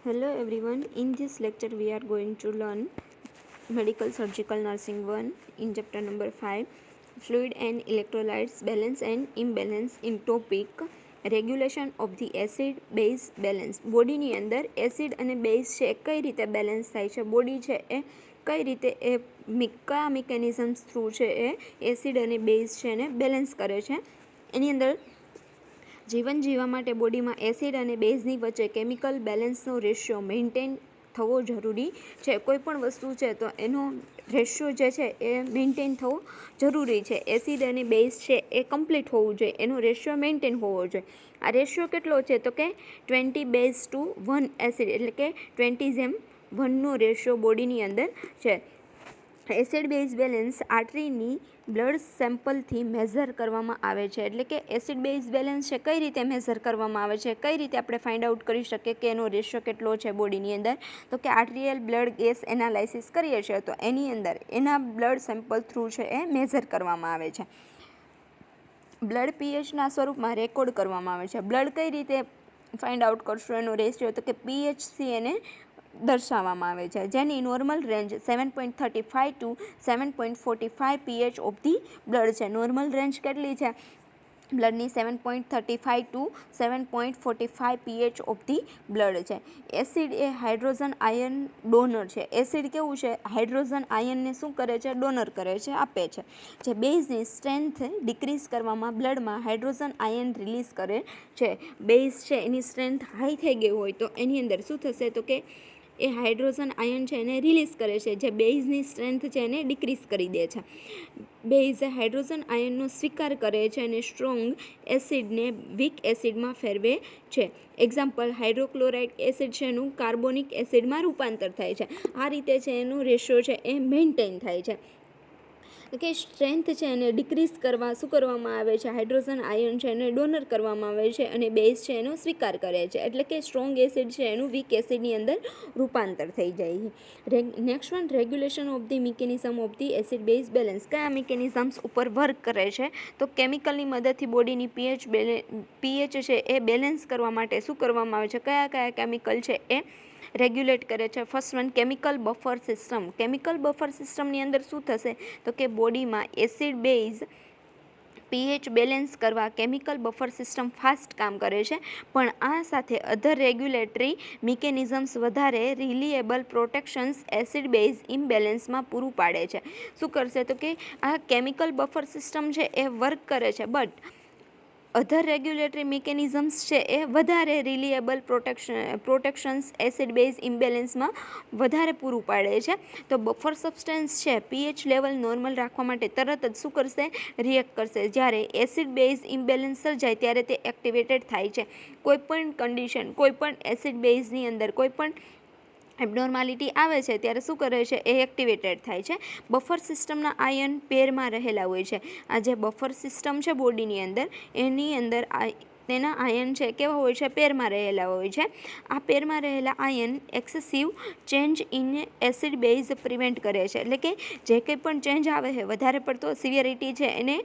Hello everyone, in this lecture we are going to learn Medical Surgical Nursing 1 in chapter number 5, Fluid and Electrolytes Balance and Imbalance in topic Regulation of the Acid Base Balance. બોડીની અંદર acid અને base છે કઈ રીતે balance થાય છે, body છે એ કઈ રીતે કયા મિકેનિઝમ્સ થ્રુ છે એ એસિડ અને બેઝ છે એને બેલેન્સ કરે છે. એની અંદર જીવન જીવવા માટે બોડીમાં એસિડ અને બેઝની વચ્ચે કેમિકલ બેલેન્સનો રેશિયો મેન્ટેન થવો જરૂરી છે. કોઈ પણ વસ્તુ છે તો એનો રેશિયો જે છે એ મેન્ટેન થવો જરૂરી છે. એસિડ અને બેઝ છે એ કમ્પ્લીટ હોવું જોઈએ, એનો રેશિયો મેન્ટેન હોવો જોઈએ. આ રેશિયો કેટલો છે તો કે 20:1 એસિડ, એટલે કે 20:1નો રેશિયો બોડીની અંદર છે. એસિડ બેઝ બેલેન્સ આર્ટરીની બ્લડ સેમ્પલથી મેઝર કરવામાં આવે છે. એટલે કે એસિડ બેઝ બેલેન્સ છે કઈ રીતે મેઝર કરવામાં આવે છે, કઈ રીતે આપણે ફાઇન્ડ આઉટ કરી શકીએ કે એનો રેશિયો કેટલો છે બોડીની અંદર, તો કે આર્ટરિયલ બ્લડ ગેસ એનાલાઇસિસ કરીએ છીએ તો એની અંદર એના બ્લડ સેમ્પલ થ્રુ છે એ મેઝર કરવામાં આવે છે. બ્લડ પીએચના સ્વરૂપમાં રેકોર્ડ કરવામાં આવે છે. બ્લડ કઈ રીતે ફાઇન્ડ આઉટ કરશું એનો રેશિયો, તો કે પીએચથી એને દર્શાવવામાં આવે છે, જેની normal range 7.35 to 7.45 pH of the blood છે. નોર્મલ રેન્જ કેટલી છે બ્લડની? 7.35 to 7.45 pH of the blood છે. એસિડ એ હાઇડ્રોજન આયન ડોનર છે. એસિડ કેવું છે? હાઇડ્રોજન આયનને શું કરે છે? ડોનર કરે છે, આપે છે. જે બેઝની સ્ટ્રેન્થ ડિક્રીઝ કરવામાં બ્લડમાં હાઇડ્રોજન આયન રિલીઝ કરે છે. બેઝ છે એની સ્ટ્રેન્થ હાઈ થઈ ગઈ હોય તો એની અંદર શું થશે તો કે એ હાઇડ્રોજન આયન છે એને રિલીઝ કરે છે, જે બેઝની સ્ટ્રેન્થ છે એને ડિક્રીઝ કરી દે છે. બેઝ હાઇડ્રોજન આયનનો સ્વીકાર કરે છે અને સ્ટ્રોંગ એસિડને વીક એસિડમાં ફેરવે છે. એક્ઝામ્પલ, હાઇડ્રોક્લોરાઇડ એસિડ છે એનું કાર્બોનિક એસિડમાં રૂપાંતર થાય છે. આ રીતે છે એનો રેશિયો છે એ મેન્ટેન થાય છે. કે સ્ટ્રેન્થ છે એને ડિક્રીઝ કરવા શું કરવામાં આવે છે? હાઇડ્રોજન આયન છે એને ડોનર કરવામાં આવે છે અને બેઝ છે એનો સ્વીકાર કરે છે. એટલે કે સ્ટ્રોંગ એસિડ છે એનું વીક એસિડની અંદર રૂપાંતર થઈ જાય છે. Next one, regulation of the mechanism of the acid base balance. કયા મિકેનિઝમ્સ ઉપર વર્ક કરે છે? તો કેમિકલની મદદથી બોડીની પીએચ છે એ બેલેન્સ કરવા માટે શું કરવામાં આવે છે? કયા કયા કેમિકલ છે એ રેગ્યુલેટ કરે છે? First one, chemical buffer system. Chemical buffer સિસ્ટમની અંદર શું થશે તો કે બોડીમાં એસિડ બેઝ પીએચ બેલેન્સ કરવા કેમિકલ બફર સિસ્ટમ ફાસ્ટ કામ કરે છે, પણ આ સાથે અધર રેગ્યુલેટરી મિકેનિઝમ્સ વધારે રિલિએબલ પ્રોટેક્શન્સ એસિડ બેઝ ઇમ્બેલેન્સમાં પૂરું પાડે છે. શું કરશે તો કે આ કેમિકલ બફર સિસ્ટમ છે એ વર્ક કરે છે, બટ અધર રેગ્યુલેટરી મિકેનિઝમ્સ છે એ વધારે રિલિએબલ પ્રોટેક્શન્સ એસિડ બેઝ ઇમ્બેલેન્સમાં વધારે પૂરું પાડે છે. તો બફર સબસ્ટન્સ છે પીએચ લેવલ નોર્મલ રાખવા માટે તરત જ શું કરશે? રિએક્ટ કરશે. જ્યારે એસિડ બેઝ ઇમ્બેલેન્સ સર્જાય ત્યારે તે એક્ટિવેટેડ થાય છે. કોઈપણ કન્ડિશન, કોઈપણ એસિડ બેઝની અંદર કોઈપણ એબનોર્માલિટી આવે છે ત્યારે શું કરે છે? એ એક્ટિવેટેડ થાય છે. બફર સિસ્ટમના આયન પેરમાં રહેલા હોય છે. આ જે બફર સિસ્ટમ છે બોડીની અંદર, એની અંદર તેના આયન છે કેવા હોય છે? પેરમાં રહેલા હોય છે. આ પેરમાં રહેલા ion excessive change in acid base prevent કરે છે. એટલે કે જે કંઈ પણ ચેન્જ આવે છે, વધારે પડતો સિવિયરિટી છે એને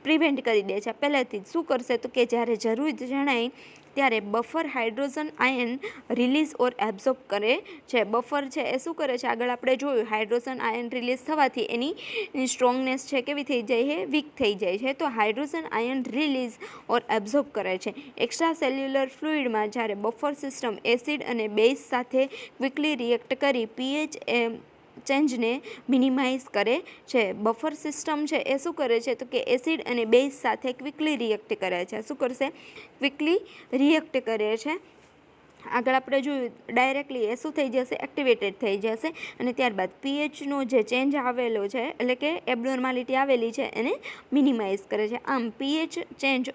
પ્રિવેન્ટ કરી દે છે પહેલેથી જ. શું કરશે તો કે જ્યારે જરૂર જણાય ત્યારે બફર હાઇડ્રોજન આયન રિલીઝ ઓર એબ્ઝોર્બ કરે છે. બફર છે એ શું કરે છે? આગળ આપણે જોયું, હાઇડ્રોજન આયન રિલીઝ થવાથી એની સ્ટ્રોંગનેસ છે કેવી થઈ જાય છે? વીક થઈ જાય છે. તો હાઇડ્રોજન આયન રિલીઝ ઓર એબ્ઝોર્બ કરે છે. એક્સ્ટ્રા સેલ્યુલર ફ્લુઇડમાં જ્યારે બફર સિસ્ટમ એસિડ અને બેઝ સાથે ક્વિકલી રિએક્ટ કરી પીએચ ચેન્જને મિનિમાઇઝ કરે છે. બફર સિસ્ટમ છે એ શું કરે છે તો કે એસિડ અને બેઝ સાથે ક્વિકલી રિએક્ટ કરે છે. શું કરશે? ક્વિકલી રિએક્ટ કરે છે. આગળ આપણે જોયું, ડાયરેક્ટલી એ શું થઈ જશે? એક્ટિવેટેડ થઈ જશે અને ત્યારબાદ પીએચનો જે ચેન્જ આવેલો છે, એટલે કે એબનોર્માલિટી આવેલી છે, એને મિનિમાઇઝ કરે છે. આમ પીએચ ચેન્જ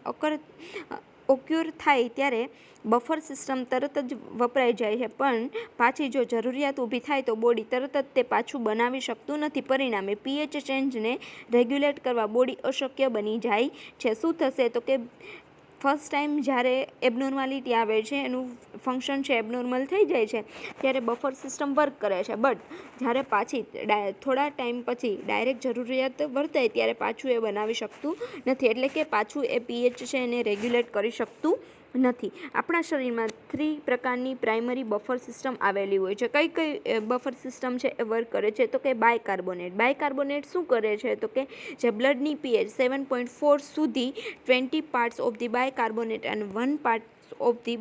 ઓક્યુર થાય ત્યારે બફર સિસ્ટમ તરત જ વપરાઈ જાય છે, પણ પાછી જો જરૂરિયાત ઊભી થાય તો બોડી તરત જ તે પાછું બનાવી શકતું નથી. પરિણામે પીએચ ચેન્જને રેગ્યુલેટ કરવા બોડી અશક્ય બની જાય છે. શું થશે તો કે ફર્સ્ટ ટાઈમ જ્યારે એબનોર્માલિટી આવે છે, એનું ફંક્શન છે એબનોર્મલ થઈ જાય છે, ત્યારે બફર સિસ્ટમ વર્ક કરે છે, બટ જ્યારે પાછી થોડા ટાઈમ પછી ડાયરેક્ટ જરૂરિયાત વર્તાય ત્યારે પાછું એ બનાવી શકતું નથી. એટલે કે પાછું એ પીએચ છે એને રેગ્યુલેટ કરી શકતું નથી. આપણા શરીરમાં 3 પ્રકારની પ્રાઇમરી બફર સિસ્ટમ આવેલી હોય છે. કઈ કઈ બફર સિસ્ટમ છે એ વર્ક કરે છે? તો કે બાયકાર્બોનેટ. બાયકાર્બોનેટ શું કરે છે? તો કે જે બ્લડની pH 7.4 સુધી 20 પાર્ટ્સ ઓફ ધી બાયકાર્બોનેટ અને 1 part of the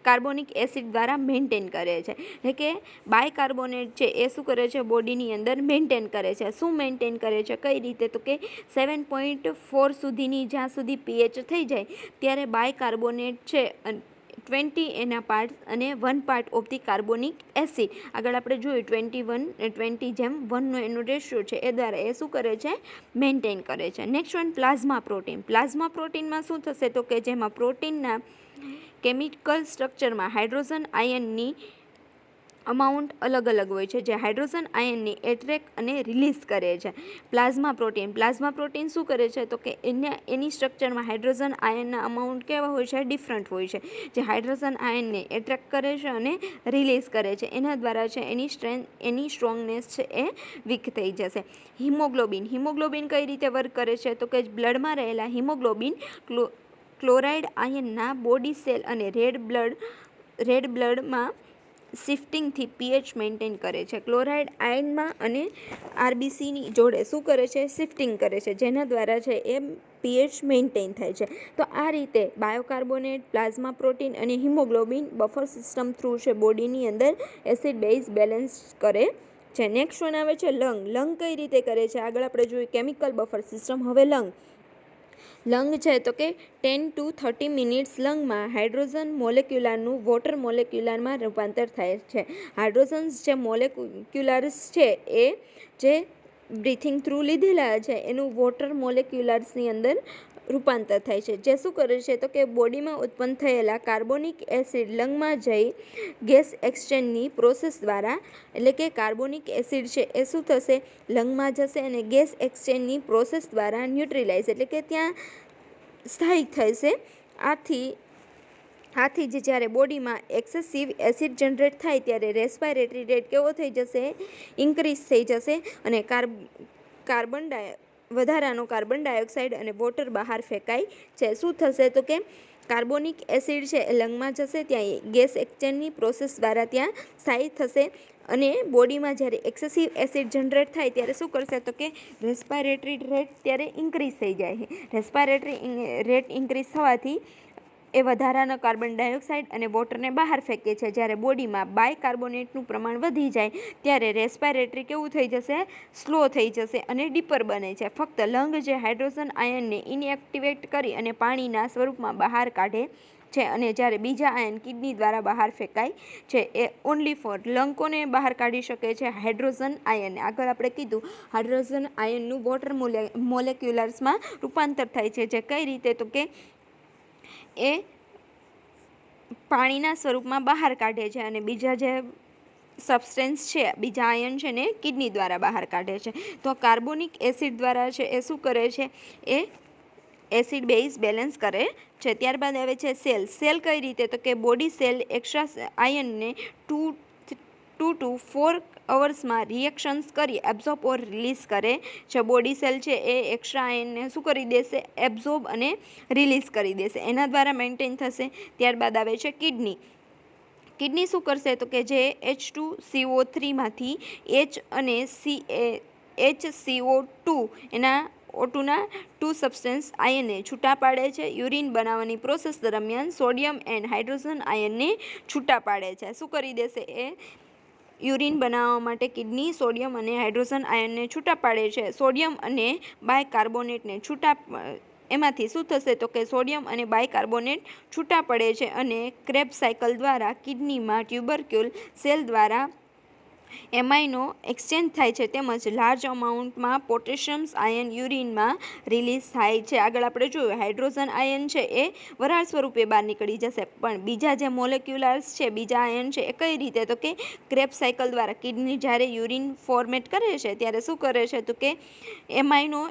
carbonic acid દ્વારા મેન્ટેન કરે છે. એટલે કે બાયકાર્બોનેટ છે એ શું કરે છે? બોડીની અંદર મેન્ટેન કરે છે. શું મેન્ટેન કરે છે? કઈ રીતે? તો કે 7.4 સુધીની જ્યાં સુધી pH થઈ જાય ત્યારે બાયકાર્બોનેટ છે 20 એના પાર્ટ અને 1 part of the carbonic acid, આગળ આપણે જોયું 20:1 એનો રેશિયો છે એ દ્વારા એ શું કરે છે? મેન્ટેન કરે છે. Next one plasma protein. Plasma પ્રોટીનમાં શું થશે? તો કે જેમાં પ્રોટીનના કેમિકલ સ્ટ્રક્ચરમાં હાઇડ્રોજન આયનની અમાઉન્ટ અલગ હોય છે, જે હાઇડ્રોજન આયનની એટ્રેક્ટ અને રિલીઝ કરે છે. પ્લાઝ્મા પ્રોટીન શું કરે છે? તો કે એની સ્ટ્રક્ચરમાં હાઇડ્રોજન આયનના અમાઉન્ટ કેવા હોય છે? ડિફરન્ટ હોય છે, જે હાઇડ્રોજન આયનને એટ્રેક્ટ કરે છે અને રિલીઝ કરે છે. એના દ્વારા છે એની સ્ટ્રોંગનેસ છે એ વીક થઈ જશે. હિમોગ્લોબિન કઈ રીતે વર્ક કરે છે? તો કે બ્લડમાં રહેલા હિમોગ્લોબિન ક્લોરાઇડ આયનના બોડી સેલ અને રેડ બ્લડમાં શિફ્ટિંગથી pH મેન્ટેન કરે છે. ક્લોરાઇડ આયનમાં અને આરબીસીની જોડે શું કરે છે? શિફ્ટિંગ કરે છે, જેના દ્વારા છે એ pH મેન્ટેન થાય છે. તો આ રીતે બાયોકાર્બોનેટ, પ્લાઝ્મા પ્રોટીન અને હિમોગ્લોબિન બફર સિસ્ટમ થ્રુ છે બોડીની અંદર એસિડ બેઝ બેલેન્સ કરે છે. નેક્સ્ટ વન આવે છે લંગ કઈ રીતે કરે છે? આગળ આપણે જોયું કેમિકલ બફર સિસ્ટમ. હવે લંગ છે તો કે 10 to 30 મિનિટ્સ લંગમાં હાઇડ્રોજન મોલેક્યુલરનું વોટર મોલેક્યુલરમાં રૂપાંતર થાય છે. હાઇડ્રોજન્સ જે મોલેક્યુલર્સ છે એ જે બ્રીથિંગ થ્રુ લીધેલા છે એનું વોટર મોલેક્યુલર્સની અંદર રૂપાંતર થાય છે, જે શું કરે છે? તો કે બોડીમાં ઉત્પન્ન થયેલા કાર્બોનિક એસિડ લંગમાં જઈ ગેસ એક્સચેન્જની પ્રોસેસ દ્વારા, એટલે કે કાર્બોનિક એસિડ છે એ શું થશે? લંગમાં જશે અને ગેસ એક્સચેન્જની પ્રોસેસ દ્વારા ન્યુટ્રલાઇઝ એટલે કે ત્યાં સ્થાયી થશે. આથી જ જ્યારે બોડીમાં એક્સેસિવ એસિડ જનરેટ થાય ત્યારે રેસ્પિરેટરી રેટ કેવો થઈ જશે? ઇન્ક્રીઝ થઈ જશે અને વધારાનો કાર્બન ડાયોક્સાઇડ અને વોટર બહાર ફેંકાય છે. શું થશે? તો કે કાર્બોનિક એસિડ છે એ લંગમાં જશે, ત્યાં ગેસ એક્સચેન્જની પ્રોસેસ દ્વારા ત્યાં સ્થાયી થશે અને બોડીમાં જ્યારે એક્સેસિવ એસિડ જનરેટ થાય ત્યારે શું કરશે? તો કે રેસ્પિરેટરી રેટ ત્યારે ઇન્ક્રીઝ થઈ જાય છે. રેસ્પિરેટરી રેટ ઇન્ક્રીઝ થવાથી એ વધારાના કાર્બન ડાયોક્સાઇડ અને વોટરને બહાર ફેંકે છે. જ્યારે બોડીમાં બાયકાર્બોનેટનું પ્રમાણ વધી જાય ત્યારે રેસ્પિરેટરી કેવું થઈ જશે? સ્લો થઈ જશે અને ડીપર બને છે. ફક્ત લંગ જે હાઇડ્રોજન આયનને ઇનએક્ટિવેટ કરી અને પાણીના સ્વરૂપમાં બહાર કાઢે છે અને જ્યારે બીજા આયન કિડની દ્વારા બહાર ફેંકાય છે. એ ઓનલી ફોર લંગ કોને બહાર કાઢી શકે છે? હાઇડ્રોજન આયનને. આગળ આપણે કીધું હાઇડ્રોજન આયનનું વોટર મોલેક્યુલર્સમાં રૂપાંતર થાય છે, જે કઈ રીતે? તો કે એ પાણીના સ્વરૂપમાં બહાર કાઢે છે અને બીજા જે સબસ્ટેન્સ છે, બીજા આયન છે ને કિડની દ્વારા બહાર કાઢે છે. તો કાર્બોનિક એસિડ દ્વારા છે એ શું કરે છે? એ એસિડ બેઝ બેલેન્સ કરે છે. ત્યારબાદ આવે છે સેલ કઈ રીતે? તો કે બોડી સેલ એક્સ્ટ્રા આયનને 2 to 4 અવર્સમાં રિએક્શન્સ કરી એબ્ઝોર્બ ઓર રિલીઝ કરે છે. બોડી સેલ છે એ એક્સ્ટ્રા આયનને શું કરી દેશે? એબ્ઝોર્બ અને રિલીઝ કરી દેશે, એના દ્વારા મેન્ટેન થશે. ત્યારબાદ આવે છે કિડની શું કરશે? તો કે જે H2CO3 માંથી H અને HCO2 એના O2ના 2 સબસ્ટન્સ આયનને છૂટા પાડે છે. યુરિન બનાવવાની પ્રોસેસ દરમિયાન સોડિયમ એન્ડ હાઇડ્રોજન આયનને છૂટા પાડે છે. શું કરી દેશે? એ યુરિન બનાવવા માટે કિડની સોડિયમ અને હાઇડ્રોજન આયનને છૂટા પાડે છે. સોડિયમ અને બાયકાર્બોનેટને એમાંથી શું થશે? તો કે સોડિયમ અને બાયકાર્બોનેટ છૂટા પડે છે અને ક્રેબ્સ સાયકલ દ્વારા કિડનીમાં ટ્યુબરક્યુલ સેલ દ્વારા એમાઇનો એક્સચેન્જ થાય છે, તેમજ લાર્જ અમાઉન્ટમાં પોટેશિયમ આયન યુરિનમાં રિલીઝ થાય છે. આગળ આપણે જોયું હાઇડ્રોજન આયન છે એ વરાળ સ્વરૂપે બહાર નીકળી જશે, પણ બીજા જે મોલેક્યુલર્સ છે, બીજા આયન છે એ કઈ રીતે? તો કે ક્રેબ્સ સાયકલ દ્વારા કિડની જ્યારે યુરિન ફોર્મેટ કરે છે ત્યારે શું કરે છે? તો કે એમાઇનો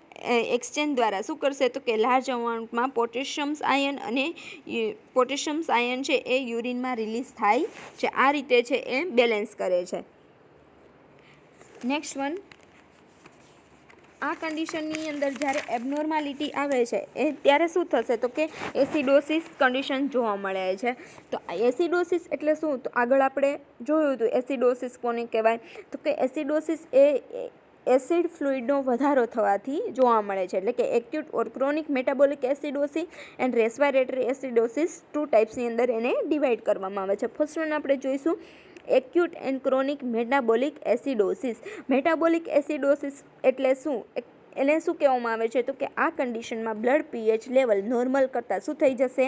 એક્સચેન્જ દ્વારા શું કરશે? તો કે લાર્જ અમાઉન્ટમાં પોટેશિયમ આયન છે એ યુરિનમાં રિલીઝ થાય છે. આ રીતે છે એ બેલેન્સ કરે છે. નેક્સ્ટ વન આ કન્ડિશનની અંદર જ્યારે એબનોર્માલિટી આવે છે એ ત્યારે શું થશે તો કે એસિડોસિસ કન્ડિશન જોવા મળે છે. તો એસિડોસિસ એટલે શું? તો આગળ આપણે જોયું હતું એસિડોસિસ કોને કહેવાય તો કે એસિડોસિસ એ એસિડ ફ્લુઇડનો વધારો થવાથી જોવા મળે છે. એટલે કે acute or chronic metabolic acidosis and respiratory acidosis 2 ટાઈપ્સની અંદર એને ડિવાઈડ કરવામાં આવે છે. ફર્સ્ટ વન આપણે જોઈશું acute and chronic metabolic acidosis. Metabolic acidosis એટલે શું? એને શું કહેવામાં આવે છે તો કે આ કન્ડિશનમાં બ્લડ પીએચ લેવલ નોર્મલ કરતાં શું થઈ જશે?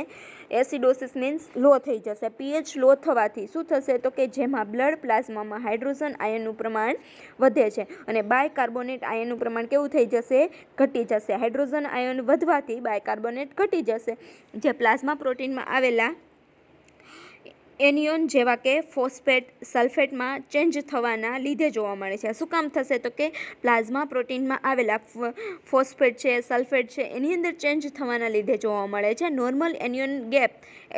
એસિડોસિસ મીન્સ લો થઈ જશે. પીએચ લો થવાથી શું થશે તો કે જેમાં બ્લડ પ્લાઝમામાં હાઇડ્રોજન આયનનું પ્રમાણ વધે છે અને બાયકાર્બોનેટ આયનનું પ્રમાણ કેવું થઈ જશે? ઘટી જશે. હાઇડ્રોજન આયન વધવાથી બાયકાર્બોનેટ ઘટી જશે, જે પ્લાઝમા પ્રોટીનમાં આવેલા એનિયોન જેવા કે ફોસ્ફેટ સલ્ફેટમાં ચેન્જ થવાના લીધે જોવા મળે છે. શું કામ થશે તો કે પ્લાઝમા પ્રોટીનમાં આવેલા ફોસ્ફેટ છે, સલ્ફેટ છે, એની અંદર ચેન્જ થવાના લીધે જોવા મળે છે. Normal anion gap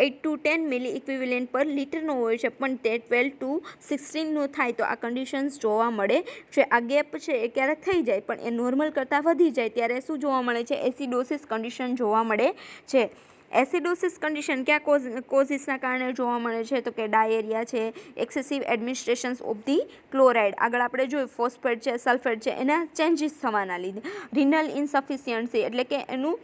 8 to 10 milliequivalent per લિટરનો હોય છે, પણ તે 12 to 16નું થાય તો આ કન્ડિશન્સ જોવા મળે છે. આ ગેપ છે એ ક્યારેક થઈ જાય પણ એ નોર્મલ કરતાં વધી જાય ત્યારે શું જોવા મળે છે? એસિડોસિસ કન્ડિશન જોવા મળે છે. એસિડોસિસ કન્ડિશન કયા કોઝિસના કારણે જોવા મળે છે તો કે ડાયેરિયા છે, excessive administration of the chloride, આગળ આપણે જોયું ફોસ્ફેટ છે, સલ્ફેટ છે, એના ચેન્જીસ થવાના લીધે, રિનલ ઇન્સફિશિયન્સી એટલે કે એનું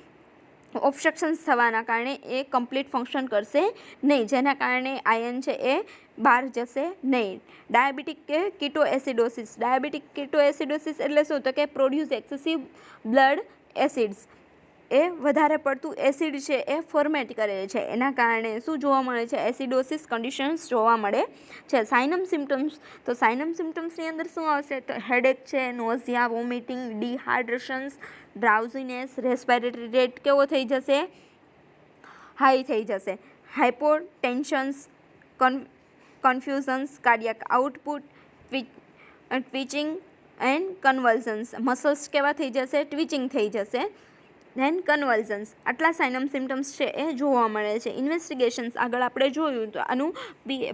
ઓબ્સ્ટ્રક્શન્સ થવાના કારણે એ કમ્પ્લીટ ફંક્શન કરશે નહીં, જેના કારણે આયન છે એ બહાર જશે નહીં. ડાયાબિટીક કે કીટોએસિડોસિસ. ડાયાબિટીક કીટોએસિડોસિસ એટલે શું તો કે પ્રોડ્યુસ એક્સેસિવ બ્લડ એસિડ્સ, એ વધારે પડતું એસિડ છે એ ફોર્મેટ કરે છે, એના કારણે શું જોવા મળે છે? એસિડોસિસ કન્ડિશન્સ જોવા મળે છે. સાઇનમ સિમ્ટમ્સ. તો સાઇનમ સિમ્ટમ્સની અંદર શું આવશે તો હેડેક છે, નોઝિયા, વોમિટિંગ, ડિહાઇડ્રેશન્સ, ડ્રાઉઝીનેસ, રેસ્પિરેટરી રેટ કેવો થઈ જશે? હાઈ થઈ જશે. હાઇપોટેન્શન્સ, confusions, cardiac output, ટ્વિચિંગ and કન્વલ્સન્સ. Muscles કેવા થઈ જશે? ટ્વિચિંગ થઈ જશે. ધેન કન્વલ્સન્સ. આટલા સાઇનમ સિમ્ટમ્સ છે એ જોવા મળે છે. ઇન્વેસ્ટિગેશન્સ આગળ આપણે જોયું તો આનું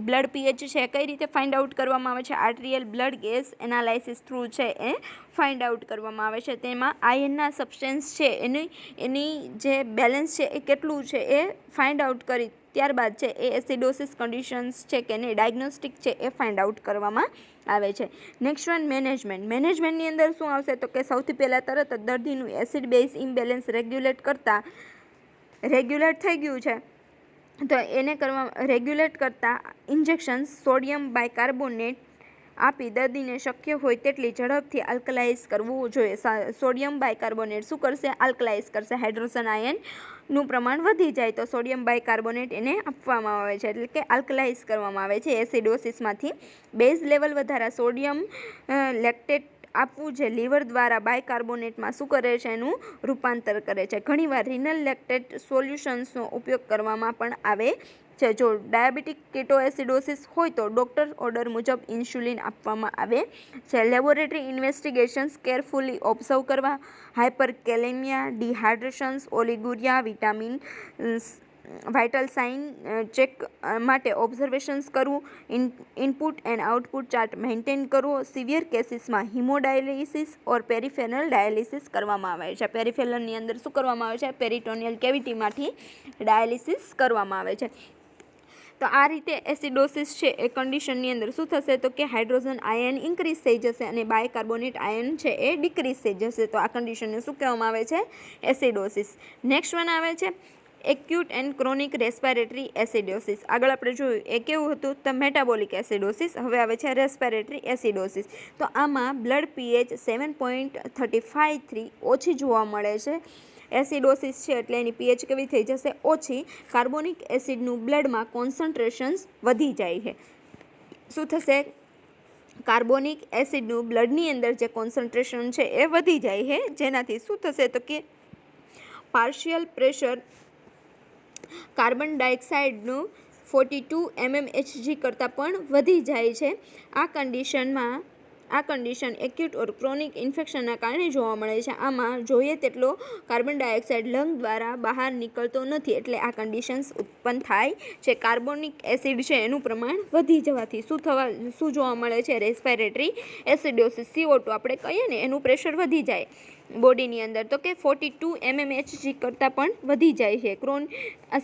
બ્લડ પીએચ છે કઈ રીતે ફાઇન્ડ આઉટ કરવામાં આવે છે? Arterial blood gas analysis through છે એ ફાઇન્ડ આઉટ કરવામાં આવે છે. તેમાં આયનના સબસ્ટેન્સ છે એની જે બેલેન્સ છે એ કેટલું છે એ ફાઇન્ડ આઉટ કરી ત્યારબાદ છે એ એસિડોસિસ કન્ડિશન્સ છે કે નહીં ડાયગ્નોસ્ટિક છે એ ફાઇન્ડ આઉટ કરવામાં આવે છે. Next one management. મેનેજમેન્ટની અંદર શું આવશે તો કે સૌથી પહેલાં તરત જ દર્દીનું એસિડ બેઝ ઇમ્બેલેન્સ રેગ્યુલેટ થઈ ગયું છે તો એને રેગ્યુલેટ કરતા ઇન્જેક્શન્સ સોડિયમ બાયકાર્બોનેટ આપી દર્દીને શક્ય હોય તેટલી ઝડપથી આલ્કલાઇઝ કરવું જોઈએ. સોડિયમ બાયકાર્બોનેટ શું કરશે? આલ્કલાઇઝ કરશે. હાઇડ્રોજન આયનનું પ્રમાણ વધી જાય તો સોડિયમ બાયકાર્બોનેટ એને આપવામાં આવે છે, એટલે કે આલ્કલાઇઝ કરવામાં આવે છે એસિડોસિસમાંથી. બેઝ લેવલ વધારા સોડિયમ લેક્ટેટ આપવું જે લીવર દ્વારા બાયકાર્બોનેટમાં શું કરે છે? એનું રૂપાંતર કરે છે. ઘણીવાર રિનલ લેક્ટેટ સોલ્યુશન્સનો ઉપયોગ કરવામાં પણ આવે છે. જો ડાયાબિટીક કીટોએસિડોસિસ હોય તો ડૉક્ટર ઓર્ડર મુજબ ઇન્સ્યુલિન આપવામાં આવે છે. લેબોરેટરી ઇન્વેસ્ટિગેશન્સ કેરફુલી ઓબ્ઝર્વ કરવા, હાઇપરકેલેમિયા, ડિહાઇડ્રેશન્સ, ઓલિગુરિયા, વાઇટલ સાઇન ચેક માટે ઓબ્ઝર્વેશન્સ કરવું, input and output chart maintain કરવો. સિવિયર કેસીસમાં હિમોડાયાલિસિસ ઓર પેરિફેરલ ડાયાલિસિસ કરવામાં આવે છે. પેરિફેરલની અંદર શું કરવામાં આવે છે? પેરિટોનિયલ કેવિટીમાંથી ડાયાલિસિસ કરવામાં આવે છે. તો આ રીતે એસિડોસિસ છે એ કન્ડિશનની અંદર શું થશે તો કે હાઇડ્રોજન આયન ઇન્ક્રીઝ થઈ જશે અને બાયકાર્બોનેટ આયન છે એ ડિક્રીઝ થઈ જશે. તો આ કન્ડિશનને શું કહેવામાં આવે છે? એસિડોસિસ. નેક્સ્ટ વન આવે છે acute and chronic respiratory acidosis. આગળ આપણે જોયું એ કેવું હતું તો મેટાબોલિક એસિડોસિસ. હવે આવે છે રેસ્પિરેટરી એસિડોસિસ. તો આમાં બ્લડ પીએચ 7.353 ઓછી જોવા મળે છે. એસિડોસિસ છે એટલે એની પીએચ કેવી થઈ જશે? ઓછી. કાર્બોનિક એસિડનું બ્લડમાં કોન્સન્ટ્રેશન્સ વધી જાય છે. શું થશે? કાર્બોનિક એસિડનું બ્લડની અંદર જે કોન્સન્ટ્રેશન છે એ વધી જાય છે, જેનાથી શું થશે તો કે પાર્શિયલ પ્રેશર કાર્બન ડાયોક્સાઇડનું 42 mmHg કરતાં પણ વધી જાય છે. આ કન્ડિશન એક્યુટ ઓર ક્રોનિક ઇન્ફેક્શનના કારણે જોવા મળે છે. આમાં જોઈએ તેટલો કાર્બન ડાયોક્સાઇડ લંગ દ્વારા બહાર નીકળતો નથી, એટલે આ કન્ડિશન્સ ઉત્પન્ન થાય છે. કાર્બોનિક એસિડ છે એનું પ્રમાણ વધી જવાથી શું જોવા મળે છે? Respiratory acidosis. CO2 આપણે કહીએ ને એનું પ્રેશર વધી જાય બોડીની અંદર, તો કે 42 mmHg કરતાં પણ વધી જાય છે.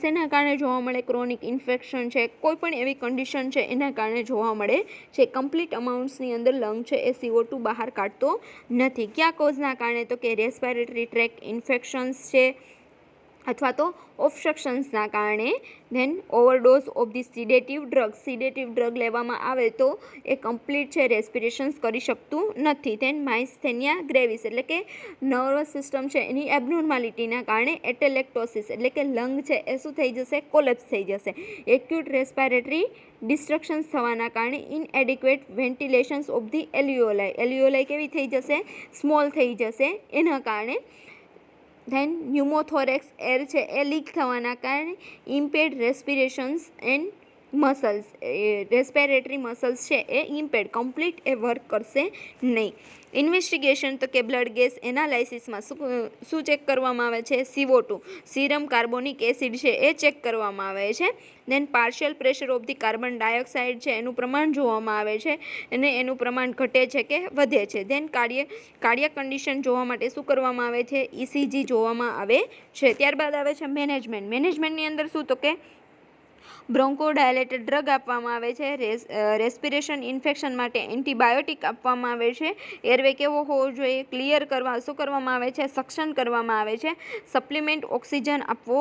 શેના કારણે જોવા મળે? ક્રોનિક ઇન્ફેક્શન છે, કોઈ પણ એવી કન્ડિશન છે એના કારણે જોવા મળે છે. કમ્પ્લીટ અમાઉન્ટ્સની અંદર લંગ છે એ CO2 બહાર કાઢતો નથી. કયા કોઝના કારણે? તો કે રેસ્પિરેટરી ટ્રેક ઇન્ફેક્શન્સ છે અથવા તો ઓબ્સ્ટ્રક્શન્સના કારણે. Then overdose of the sedative drug લેવામાં આવે તો એ કમ્પ્લીટ છે રેસ્પિરેશન્સ કરી શકતું નથી. ધેન માઇસ્થેનિયા ગ્રેવિસ એટલે કે નર્વસ સિસ્ટમ છે એની એબનોર્માલિટીના કારણે. એટેલેક્ટોસિસ એટલે કે લંગ છે એ શું થઈ જશે? કોલેપ્સ થઈ જશે. એક્યુટ રેસ્પિરેટરી ડિસ્ટ્રક્શન્સ થવાના કારણે. ઇનએડિક્વેટ વેન્ટિલેશન્સ ઓફ ધી એલ્યુઓલાઈ કેવી થઈ જશે? સ્મોલ થઈ જશે એના કારણે. ધેન ન્યુમોથોરેક્સ એર છે એ લીક થવાના કારણે. Impaired રેસ્પિરેશન્સ and muscles, respiratory muscles છે એ ઇમ્પેર્ડ, કમ્પ્લીટ એ વર્ક કરશે નહીં. ઇન્વેસ્ટિગેશન તો કે બ્લડ ગેસ એનાલાઇસિસમાં શું ચેક કરવામાં આવે છે? CO2, સીરમ કાર્બોનિક એસિડ છે એ ચેક કરવામાં આવે છે. Then partial pressure of the carbon dioxide છે એનું પ્રમાણ જોવામાં આવે છે અને એનું પ્રમાણ ઘટે છે કે વધે છે. ધેન કાર્ડિયાક કન્ડિશન જોવા માટે શું કરવામાં આવે છે? ECG જોવામાં આવે છે. ત્યારબાદ આવે છે મેનેજમેન્ટની અંદર શું? તો કે બ્રોન્કોડાયલેટેડ ડ્રગ આપવામાં આવે છે. રેસ્પિરેશન ઇન્ફેક્શન માટે એન્ટીબાયોટિક આપવામાં આવે છે. એરવે કેવો હોવો જોઈએ? ક્લિયર કરવા શું કરવામાં આવે છે? સક્શન કરવામાં આવે છે. સપ્લિમેન્ટ ઓક્સિજન આપવો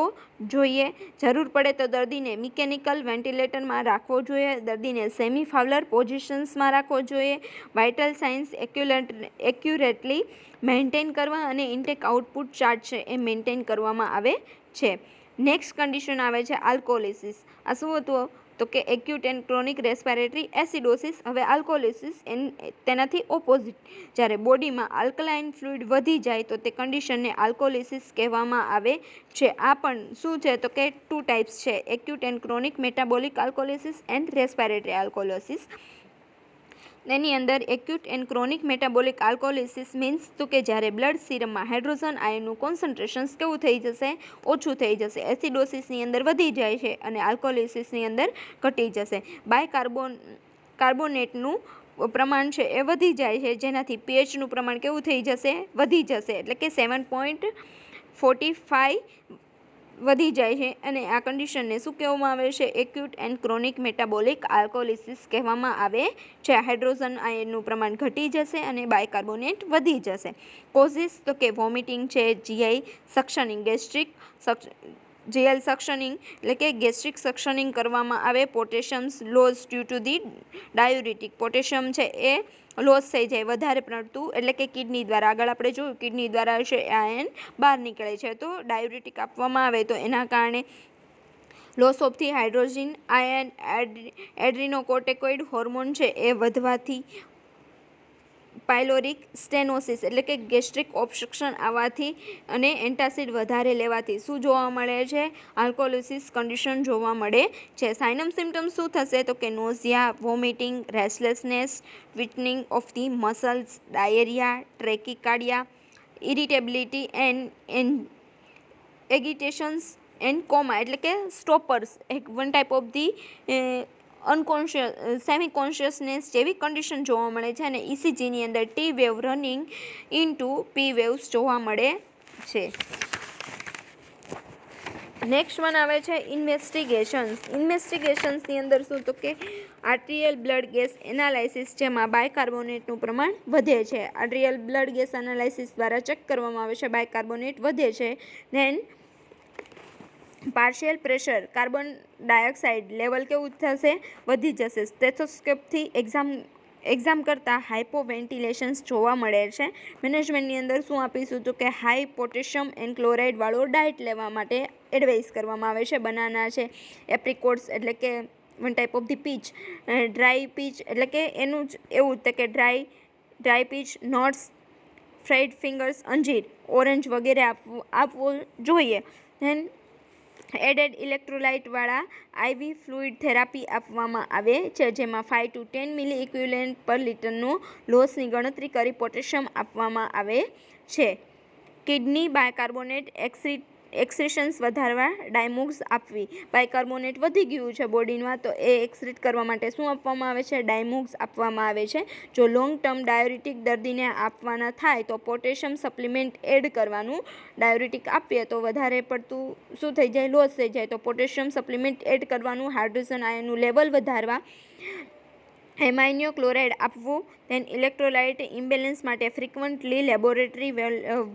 જોઈએ. જરૂર પડે તો દર્દીને મિકેનિકલ વેન્ટિલેટરમાં રાખવો જોઈએ. દર્દીને સેમી ફાવલર પોઝિશન્સમાં રાખવો જોઈએ. વાઇટલ સાઇન્સ એક્યુરેટલી મેન્ટેન કરવા અને ઇન્ટેક આઉટપુટ ચાર્ટ છે એ મેન્ટેન કરવામાં આવે છે. નેક્સ્ટ કન્ડિશન આવે છે આલ્કોલિસિસ. આ શું હતું? તો કે acute and chronic respiratory acidosis. હવે આલ્કોલિસિસ તેનાથી ઓપોઝિટ. જ્યારે બોડીમાં આલ્કલાઇન ફ્લુઇડ વધી જાય તો તે કન્ડિશનને આલ્કોલિસિસ કહેવામાં આવે છે. આ પણ શું છે? તો કે 2 ટાઈપ્સ છે. Acute and chronic metabolic alkalosis and respiratory alkalosis. એની અંદર acute and chronic metabolic alkalosis means તો કે જ્યારે બ્લડ સીરમમાં હાઇડ્રોજન આયનનું કોન્સન્ટ્રેશન્સ કેવું થઈ જશે? ઓછું થઈ જશે. એસિડોસિસની અંદર વધી જાય છે અને આલ્કોલિસિસની અંદર ઘટી જશે. કાર્બોનેટનું પ્રમાણ છે એ વધી જાય છે જેનાથી pHનું પ્રમાણ કેવું થઈ જશે? વધી જશે. એટલે કે 7.45 વધી જાય છે અને આ કન્ડિશનને શું કહેવામાં આવે છે? એક્યુટ એન્ડ ક્રોનિક મેટાબોલિક આલ્કોલિસિસ કહેવામાં આવે છે. હાઇડ્રોજન આયનનું પ્રમાણ ઘટી જશે અને બાયકાર્બોનેટ વધી જશે. કોઝિસ તો કે વોમિટિંગ છે, GI સક્શનિંગ, GL સક્શનિંગ એટલે કે ગેસ્ટ્રિક સક્શનિંગ કરવામાં આવે. Potassiums loss due to the diuretic, potassium છે એ લોસ થઈ જાય વધારે પડતું, એટલે કે કિડની દ્વારા. આગળ આપણે જોયું કિડની દ્વારા છે આયન બહાર નીકળે છે તો ડાયુરિટિક આપવામાં આવે તો એના કારણે loss of the hydrogen ion, adrenocorticoid hormone છે એ વધવાથી. પાયલોરિક સ્ટેનોસિસ એટલે કે ગેસ્ટ્રિક ઓબ્સ્ટ્રક્શન આવવાથી અને એન્ટાસિડ વધારે લેવાથી શું જોવા મળે છે? આલ્કોલિસિસ કન્ડિશન જોવા મળે છે. સાઇનમ સિમ્ટમ્સ શું થશે? તો કે nausea, vomiting, restlessness, twitching of the muscles, diarrhoea, tachycardia, irritability and agitations and coma એટલે કે stupors, one type of the semi consciousness જેવી કન્ડિશન જોવા મળે છે. અને ECGની અંદર T wave running into P waves જોવા મળે છે. નેક્સ્ટ વન આવે છે ઇન્વેસ્ટિગેશન્સની અંદર શું? તો કે આર્ટિરિયલ બ્લડ ગેસ એનાલાઇસિસ જેમાં બાયકાર્બોનેટનું પ્રમાણ વધે છે. આર્ટિરિયલ બ્લડ ગેસ એનાલાઇસિસ દ્વારા ચેક કરવામાં આવે છે બાયકાર્બોનેટ વધે છે. Then partial pressure carbon dioxide level કેવું થશે? વધી જશે. સ્ટેથોસ્કોપથી એક્ઝામ કરતાં હાઇપોવેન્ટિલેશન્સ જોવા મળે છે. મેનેજમેન્ટની અંદર શું આપીશું? તો કે હાઈ પોટેશિયમ એન્ડ ક્લોરાઇડવાળો ડાયટ લેવા માટે એડવાઇસ કરવામાં આવે છે. બનાના છે, એપ્રિકોટ્સ એટલે કે one type of the peach, dry peach એટલે કે એનું જ એવું જ કે dry peach, nuts, fried fingers, અંજીર, ઓરેન્જ વગેરે આપવું જોઈએ. ધેન એડેડ ઇલેક્ટ્રોલાઇટવાળા IV ફ્લુઇડ થેરાપી આપવામાં આવે છે જેમાં 5 to 10 મિલી ઇક્વિવેલન્ટ પર લિટરનો લોસની ગણતરી કરી પોટેશિયમ આપવામાં આવે છે. કિડની બાયકાર્બોનેટ એક્સક્રીશન્સ વધારવા ડાયમોક્સ આપવી. બાયકાર્બોનેટ વધી ગયું છે બોડીમાં તો એ એક્સક્રીટ કરવા માટે શું આપવામાં આવે છે? ડાયમોક્સ આપવામાં આવે છે. જો લોંગ ટર્મ ડાયુરિટિક દર્દીને આપવાના થાય તો પોટેશિયમ સપ્લિમેન્ટ એડ કરવાનું. ડાયુરિટિક આપીએ તો વધારે પડતું શું થઈ જાય? લોસ થઈ જાય. તો પોટેશિયમ સપ્લિમેન્ટ એડ કરવાનું. હાઇડ્રોજન આયનનું લેવલ વધારવા. એમાઇનો ક્લોરાઇડ આપવું. ધેન ઇલેક્ટ્રોલાઇટ ઇમ્બેલેન્સ માટે ફ્રિકવન્ટલી લેબોરેટરી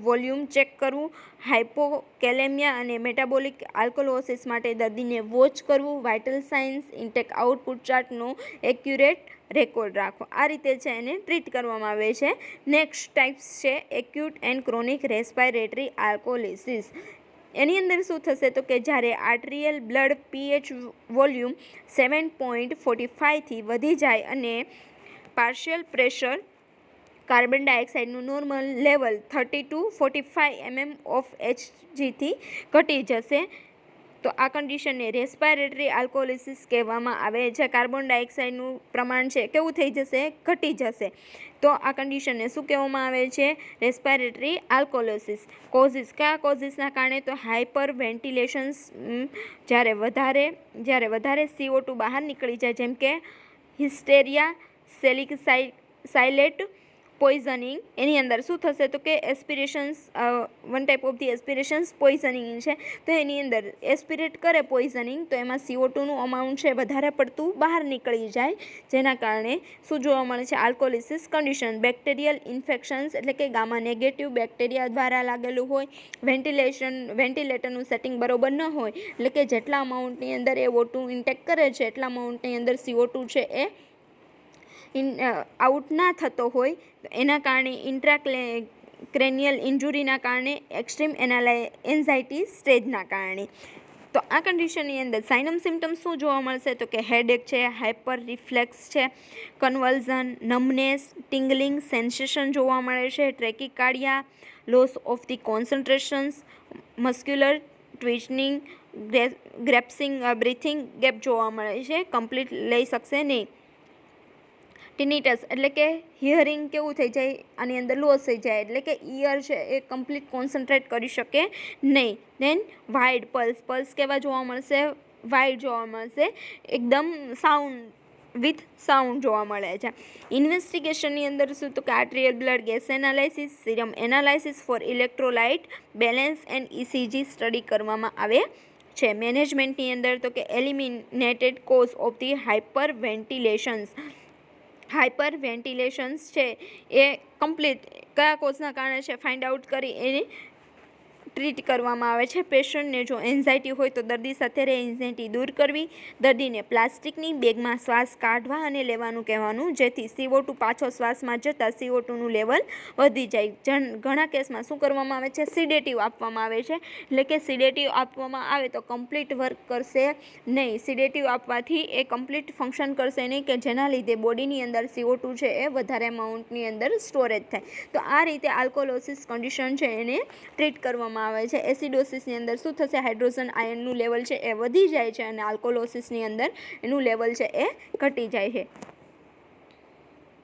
વોલ્યુમ ચેક કરવું. હાઇપોકેલેમિયા અને મેટાબોલિક આલ્કોલોસિસ માટે દર્દીને વોચ કરવું. વાઇટલ સાઇન્સ ઇન્ટેક આઉટપુટ ચાર્ટનો એક્યુરેટ રેકોર્ડ રાખવો. આ રીતે છે એને ટ્રીટ કરવામાં આવે છે. નેક્સ્ટ ટાઈપ્સ છે acute and chronic respiratory alkalosis. એની અંદર શું થશે તો કે જ્યારે આર્ટરિયલ બ્લડ પીએચ વોલ્યુમ 7.45થી વધી જાય અને પાર્શિયલ પ્રેશર કાર્બન ડાયોક્સાઇડનું normal level 30 to 45 mm of Hgથી ઘટી જશે તો આ કન્ડિશનને રેસ્પાયરેટરી આલ્કોલિસિસ કહેવામાં આવે છે. કાર્બન ડાયોક્સાઇડનું પ્રમાણ છે કેવું થઈ જશે? ઘટી જશે. તો આ કન્ડિશનને શું કહેવામાં આવે છે? રેસ્પાયરેટરી આલ્કોલિસિસ. કોઝિસ, કયા કોઝિસના કારણે? તો હાઇપર વેન્ટિલેશન્સ, જ્યારે વધારે CO2 બહાર નીકળી જાય, જેમ કે હિસ્ટેરિયા, સેલિક સાઇલેટ પોઈઝનિંગ. એની અંદર શું થશે તો કે aspirations, one type of the aspirations poisoning છે. તો એની અંદર એસ્પિરેટ કરે પોઈઝનિંગ તો એમાં CO2નું અમાઉન્ટ છે વધારે પડતું બહાર નીકળી જાય, જેના કારણે શું જોવા મળે છે? આલ્કોલિસિસ કન્ડિશન. બેક્ટેરિયલ ઇન્ફેક્શન્સ એટલે કે ગામા નેગેટિવ બેક્ટેરિયા દ્વારા લાગેલું હોય. વેન્ટિલેટરનું સેટિંગ બરોબર ન હોય એટલે કે જેટલા અમાઉન્ટની અંદર એ O2 ઇન્ટેક કરે છે એટલા અમાઉન્ટની અંદર CO2 છે એ આઉટ ના થતો હોય એના કારણે ઇન્ટ્રાક્રેનિયલ ઇન્જુરીના કારણે, એક્સ્ટ્રીમ એન્ઝાઇટી સ્ટેજના કારણે. તો આ કન્ડિશનની અંદર સાઇનમ સિમ્ટમ્સ શું જોવા મળશે તો કે હેડેક છે, હાઇપર રિફ્લેક્સ છે, કન્વલ્ઝન, નમનેસ, ટિંગલિંગ સેન્સેશન જોવા મળે છે, tachycardia, loss of the concentrations, muscular twitching, gasping breathing gap જોવા મળે છે. કમ્પ્લીટ લઈ શકશે નહીં. ટિનિટસ એટલે કે હિયરિંગ કેવું થઈ જાય? આની અંદર લોસ થઈ જાય એટલે કે ઇયર છે એ કમ્પ્લીટ કોન્સન્ટ્રેટ કરી શકે નહીં. ધેન વાઇડ પલ્સ કેવા જોવા મળશે? વાઇડ જોવા મળશે, એકદમ વિથ સાઉન્ડ જોવા મળે છે. ઇન્વેસ્ટિગેશનની અંદર શું તો કે arterial blood gas analysis, serum analysis for electrolyte balance and ECG study કરવામાં આવે છે. મેનેજમેન્ટની અંદર તો કે eliminated cause of the hyperventilations છે એ કમ્પ્લીટ કયા કોઝના કારણે છે ફાઇન્ડ આઉટ કરી એને ટ્રીટ કરવામાં આવે છે. પેશન્ટને જો એન્ઝાઇટી હોય તો દર્દી સાથે એન્ઝાઇટી દૂર કરવી. દર્દીને પ્લાસ્ટિકની બેગમાં શ્વાસ કાઢવા અને લેવાનું કહેવાનું, જેથી CO2 પાછો શ્વાસમાં જતાં CO2નું લેવલ વધી જાય. ઘણા કેસમાં શું કરવામાં આવે છે? સિડેટિવ આપવામાં આવે છે. એટલે કે સિડેટિવ આપવામાં આવે તો કમ્પ્લીટ વર્ક કરશે નહીં. સિડેટિવ આપવાથી એ કમ્પ્લીટ ફંક્શન કરશે નહીં કે જેના લીધે બોડીની અંદર CO2 છે એ વધારે અમાઉન્ટની અંદર સ્ટોરેજ થાય. તો આ રીતે આલ્કોલોસિસ કન્ડિશન છે એને ટ્રીટ કરવામાં આવે છે. એસિડોસિસની અંદર શું થશે? હાઇડ્રોજન આયનનું લેવલ છે એ વધી જાય છે અને આલ્કોલોસિસની અંદર એનું લેવલ છે એ ઘટી જાય છે.